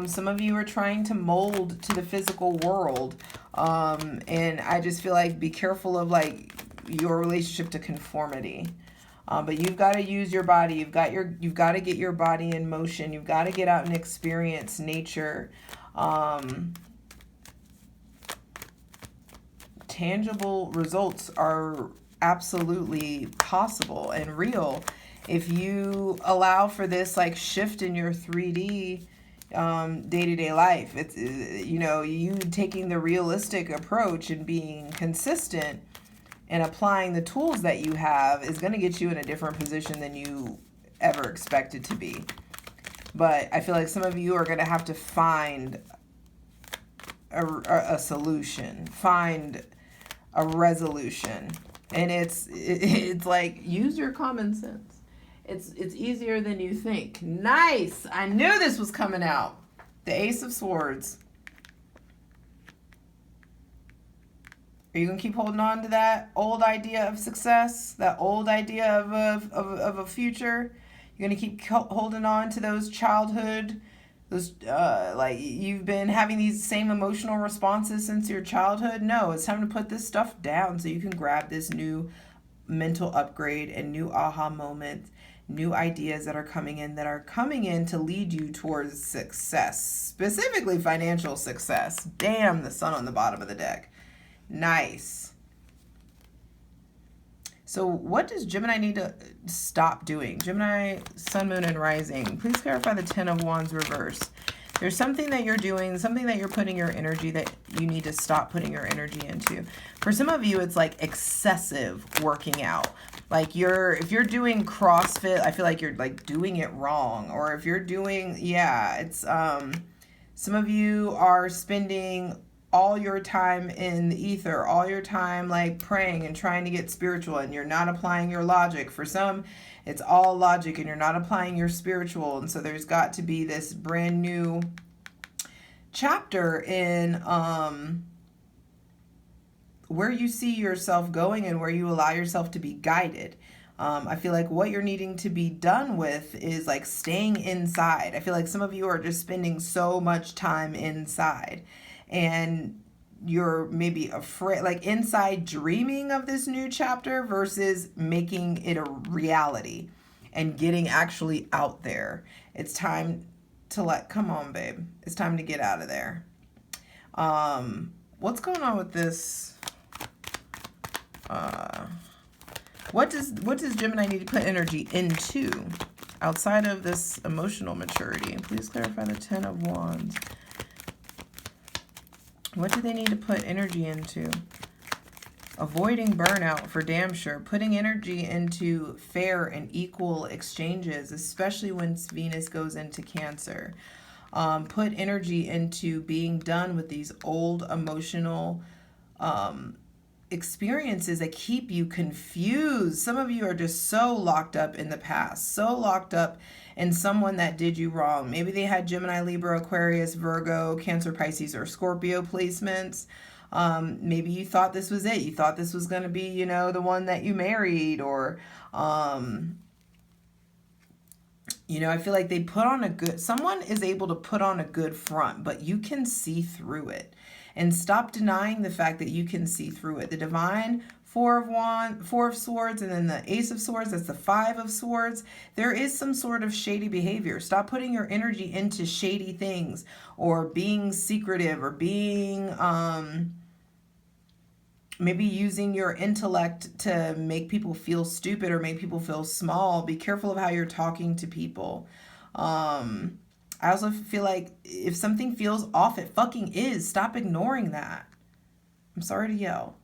some of you are trying to mold to the physical world. And I just feel like be careful of like your relationship to conformity. But you've got to use your body. You've got to get your body in motion. You've got to get out and experience nature. Tangible results are absolutely possible and real if you allow for this like shift in your 3D day-to-day life. It's, you know, you taking the realistic approach and being consistent and applying the tools that you have is going to get you in a different position than you ever expected to be. But I feel like some of you are going to have to find a solution, find a resolution. And it's like, use your common sense. It's easier than you think. Nice. I knew this was coming out. The Ace of Swords. Are you going to keep holding on to that old idea of success? That old idea of a future? You're going to keep holding on to those childhood, those like you've been having these same emotional responses since your childhood? No, it's time to put this stuff down so you can grab this new mental upgrade and new aha moment, new ideas that are coming in to lead you towards success, specifically financial success. Damn, the sun on the bottom of the deck. Nice. So what does Gemini need to stop doing? Gemini, Sun, Moon, and Rising. Please clarify the Ten of Wands reverse. There's something that you're doing, something that you're putting your energy that you need to stop putting your energy into. For some of you, it's like excessive working out. Like if you're doing CrossFit, I feel like you're like doing it wrong. Or if you're doing, it's, some of you are spending all your time in the ether, all your time like praying and trying to get spiritual, and you're not applying your logic. For some, it's all logic and you're not applying your spiritual. And so there's got to be this brand new chapter in where you see yourself going and where you allow yourself to be guided. I feel like what you're needing to be done with is like staying inside. I feel like some of you are just spending so much time inside, and you're maybe afraid, like inside dreaming of this new chapter versus making it a reality and getting actually out there. It's time to let, come on, babe. It's time to get out of there. What's going on with this? What does Gemini need to put energy into outside of this emotional maturity? Please clarify the 10 of Wands. What do they need to put energy into? Avoiding burnout for damn sure. Putting energy into fair and equal exchanges, especially when Venus goes into Cancer. Put energy into being done with these old emotional experiences that keep you confused. Some of you are just so locked up in the past, so locked up in someone that did you wrong. Maybe they had Gemini, Libra, Aquarius, Virgo, Cancer, Pisces, or Scorpio placements. Maybe you thought this was it. You thought this was going to be, you know, the one that you married, or, you know, I feel like they put on a good, someone is able to put on a good front, but you can see through it. And stop denying the fact that you can see through it. The Divine, Four of Swords, and then the Ace of Swords, that's the Five of Swords. There is some sort of shady behavior. Stop putting your energy into shady things, or being secretive, or being, maybe using your intellect to make people feel stupid or make people feel small. Be careful of how you're talking to people. I also feel like if something feels off, it fucking is. Stop ignoring that. I'm sorry to yell.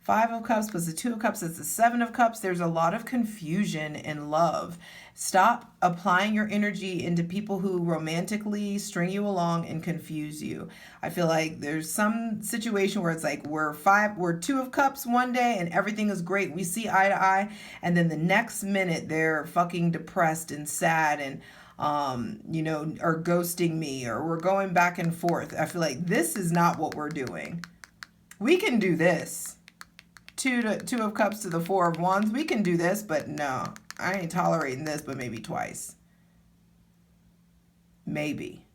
5 of Cups plus the 2 of Cups is the 7 of Cups. There's a lot of confusion in love. Stop applying your energy into people who romantically string you along and confuse you. I feel like there's some situation where it's like we're 2 of Cups one day and everything is great. We see eye to eye, and then the next minute they're fucking depressed and sad and you know, are ghosting me, or we're going back and forth. I feel like this is not what we're doing. We can do this. 2 of Cups to the 4 of Wands. We can do this, but no, I ain't tolerating this, but maybe twice. Maybe.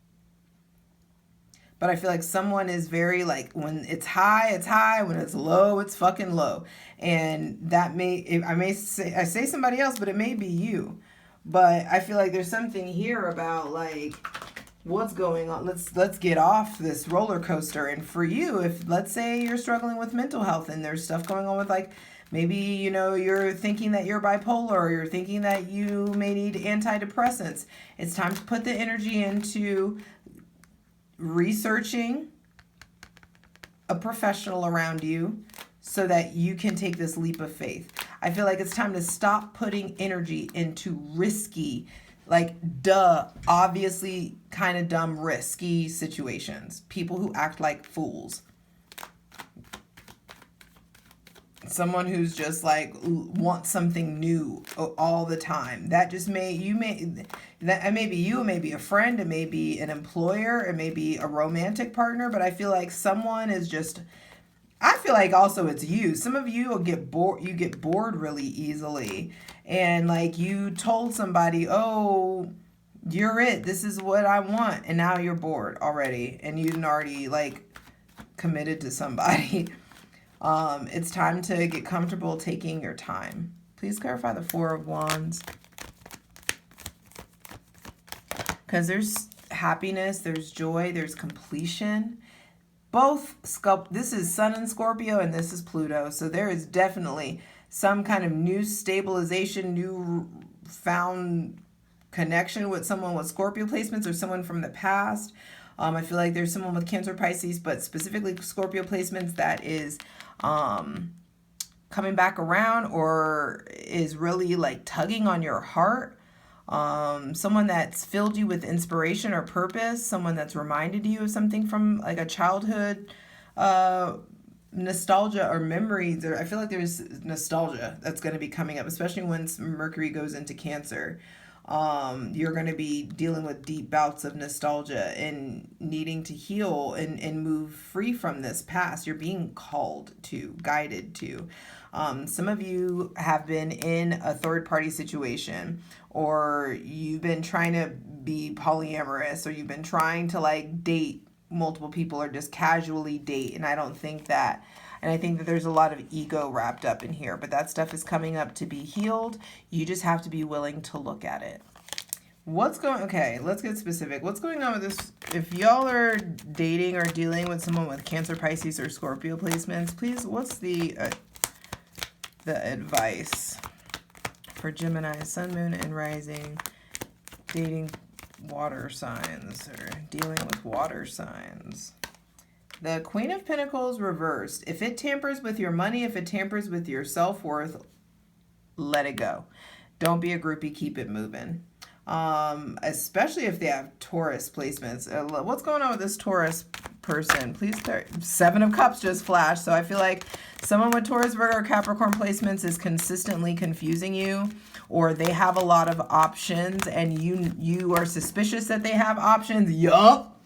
But I feel like someone is very like, when it's high, it's high. When it's low, it's fucking low. And that I say somebody else, but it may be you. But I feel like there's something here about like what's going on. Let's get off this roller coaster. And for you, if let's say you're struggling with mental health and there's stuff going on with like maybe, you know, you're thinking that you're bipolar, or you're thinking that you may need antidepressants, it's time to put the energy into researching a professional around you so that you can take this leap of faith. I feel like it's time to stop putting energy into risky, like obviously kind of dumb, risky situations. People who act like fools. Someone who's just like wants something new all the time. That just may be you, it may be a friend, it may be an employer, it may be a romantic partner, but I feel like someone is just, I feel like also it's you. Some of you will get bored. You get bored really easily. And like you told somebody, oh, you're it. This is what I want. And now you're bored already. And you've already like committed to somebody. It's time to get comfortable taking your time. Please clarify the 4 of Wands. Because there's happiness, there's joy, there's completion. This is Sun in Scorpio and this is Pluto. So there is definitely some kind of new stabilization, new found connection with someone with Scorpio placements or someone from the past. I feel like there's someone with Cancer, Pisces, but specifically Scorpio placements that is coming back around or is really like tugging on your heart. Someone that's filled you with inspiration or purpose, someone that's reminded you of something from like a childhood nostalgia or memories. I feel like there's nostalgia that's going to be coming up, especially once Mercury goes into Cancer. You're going to be dealing with deep bouts of nostalgia and needing to heal and move free from this past. You're being called to, guided to. Some of you have been in a third-party situation, or you've been trying to be polyamorous, or you've been trying to like date multiple people or just casually date. And I don't think that, and I think that there's a lot of ego wrapped up in here, but that stuff is coming up to be healed. You just have to be willing to look at it. Okay, let's get specific. What's going on with this? If y'all are dating or dealing with someone with Cancer, Pisces, or Scorpio placements, please, what's the advice for Gemini, Sun, Moon, and Rising, dating water signs or dealing with water signs? The Queen of Pentacles reversed. If it tampers with your money, if it tampers with your self-worth, let it go. Don't be a groupie. Keep it moving. Especially if they have Taurus placements. What's going on with this Taurus person? Please, Seven of Cups just flashed. So I feel like someone with Taurus, Virgo, or Capricorn placements is consistently confusing you, or they have a lot of options and you are suspicious that they have options. Yup.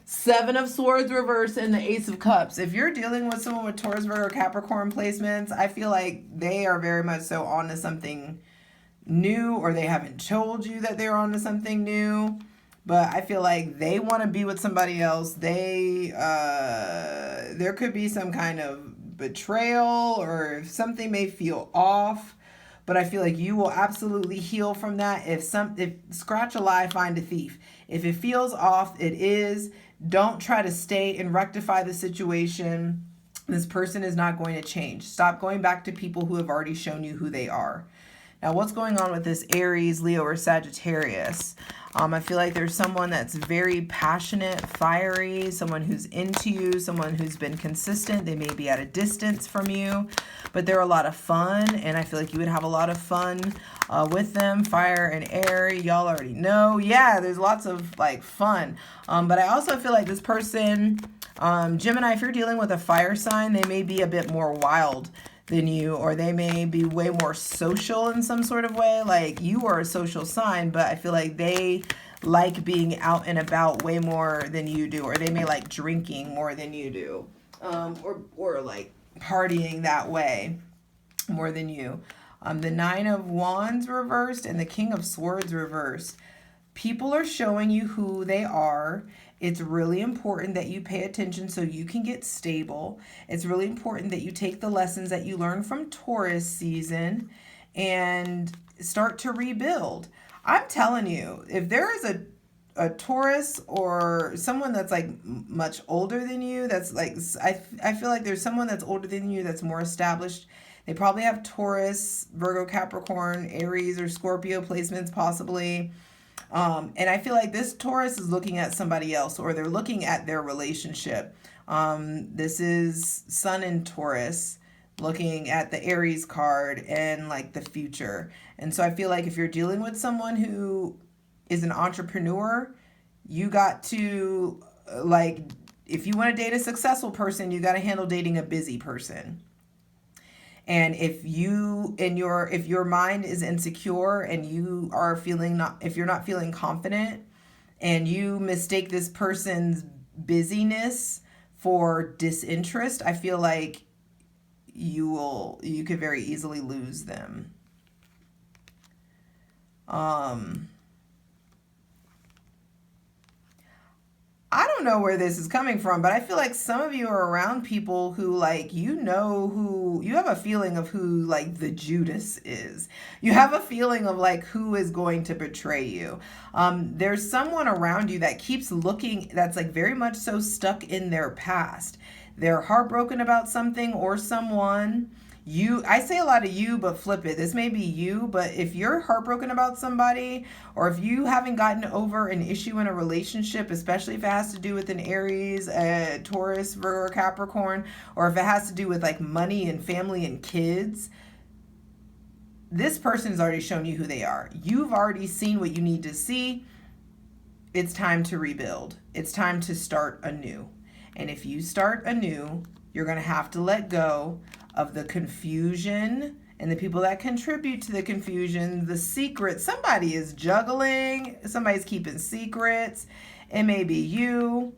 Seven of Swords reversed and the Ace of Cups. If you're dealing with someone with Taurus, Virgo, or Capricorn placements, I feel like they are very much so onto something new, or they haven't told you that they're onto something new, but I feel like they want to be with somebody else. There could be some kind of betrayal, or something may feel off, but I feel like you will absolutely heal from that. If scratch a lie, find a thief. If it feels off, it is. Don't try to stay and rectify the situation. This person is not going to change. Stop going back to people who have already shown you who they are. Now, what's going on with this Aries, Leo, or Sagittarius? I feel like there's someone that's very passionate, fiery, someone who's into you, someone who's been consistent. They may be at a distance from you, but they're a lot of fun, and I feel like you would have a lot of fun with them. Fire and air, y'all already know. Yeah, there's lots of like fun. But I also feel like this person, Gemini, if you're dealing with a fire sign, they may be a bit more wild than you, or they may be way more social in some sort of way. Like, you are a social sign, but I feel like they like being out and about way more than you do, or they may like drinking more than you do, or like partying that way more than you. The Nine of Wands reversed and the King of Swords reversed. People are showing you who they are. It's really important that you pay attention so you can get stable. It's really important that you take the lessons that you learn from Taurus season and start to rebuild. I'm telling you, if there is a Taurus or someone that's like much older than you, that's like, I feel like there's someone that's older than you that's more established. They probably have Taurus, Virgo, Capricorn, Aries, or Scorpio placements possibly. And I feel like this Taurus is looking at somebody else, or they're looking at their relationship. This is Sun in Taurus looking at the Aries card and like the future. And so I feel like if you're dealing with someone who is an entrepreneur, you got to like, if you want to date a successful person, you got to handle dating a busy person. And if your mind is insecure and you are if you're not feeling confident and you mistake this person's busyness for disinterest, I feel like you could very easily lose them. I don't know where this is coming from, but I feel like some of you are around people who like, you have a feeling of who like the Judas is. You have a feeling of like who is going to betray you. There's someone around you that keeps looking, that's like very much so stuck in their past. They're heartbroken about something or someone. I say a lot of you, but flip it. This may be you, but if you're heartbroken about somebody, or if you haven't gotten over an issue in a relationship, especially if it has to do with an Aries, Taurus, Virgo, or Capricorn, or if it has to do with like money and family and kids, this person has already shown you who they are. You've already seen what you need to see. It's time to rebuild. It's time to start anew. And if you start anew, you're going to have to let go of the confusion and the people that contribute to the confusion, the secrets. Somebody is juggling, somebody's keeping secrets. It may be you,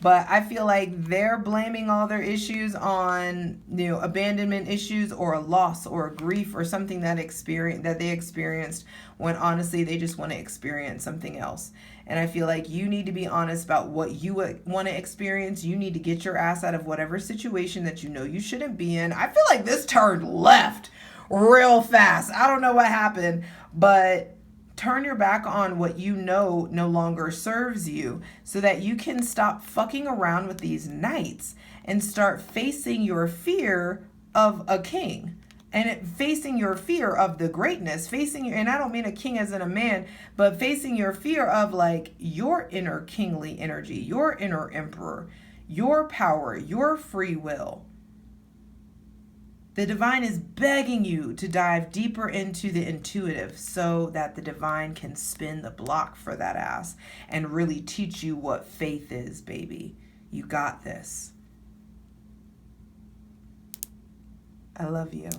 but I feel like they're blaming all their issues on, abandonment issues or a loss or a grief or something that they experienced, when honestly they just want to experience something else. And I feel like you need to be honest about what you want to experience. You need to get your ass out of whatever situation that you know you shouldn't be in. I feel like this turned left real fast. I don't know what happened, but turn your back on what you know no longer serves you so that you can stop fucking around with these knights and start facing your fear of a king and facing your fear of the greatness, facing your, and I don't mean a king as in a man, but facing your fear of like your inner kingly energy, your inner emperor, your power, your free will. The divine is begging you to dive deeper into the intuitive so that the divine can spin the block for that ass and really teach you what faith is, baby. You got this. I love you.